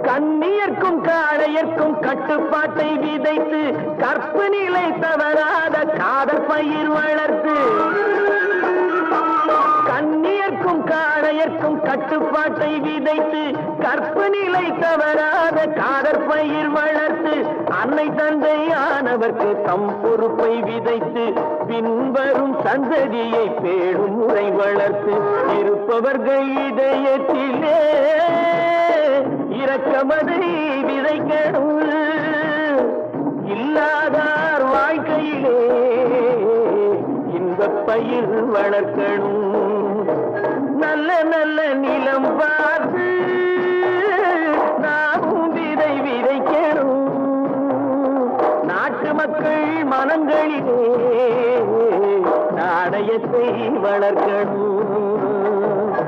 கண்ணியர்க்கும் காளையர்க்கும் கட்டுப்பாட்டை விதைத்து கற்பு நிலை தவறாத காதற் பயிர் வளர்த்து கண்ணியர்க்கும் காளையர்க்கும் கட்டுப்பாட்டை விதைத்து கற்பு நிலை தவறாத காதற் பயிர் வளர்த்து அன்னை தந்தையானவர்க்கு தம் பொறுப்பை விதைத்து பின்வரும் சந்ததியை பேடும் முறை வளர்த்து இருப்பவர்கள் இதயத்திலே இரக்கமதை விதைக்கணும் இல்லாதார் வாழ்க்கையிலே இன்பப் பயிர் வளர்க்கணும் நல்ல நல்ல நிலம் பார்த்து நாமும் விதை விதைக்கணும் நாட்டு மக்கள் மனங்களிலே நாணயத்தை வளர்க்கணும்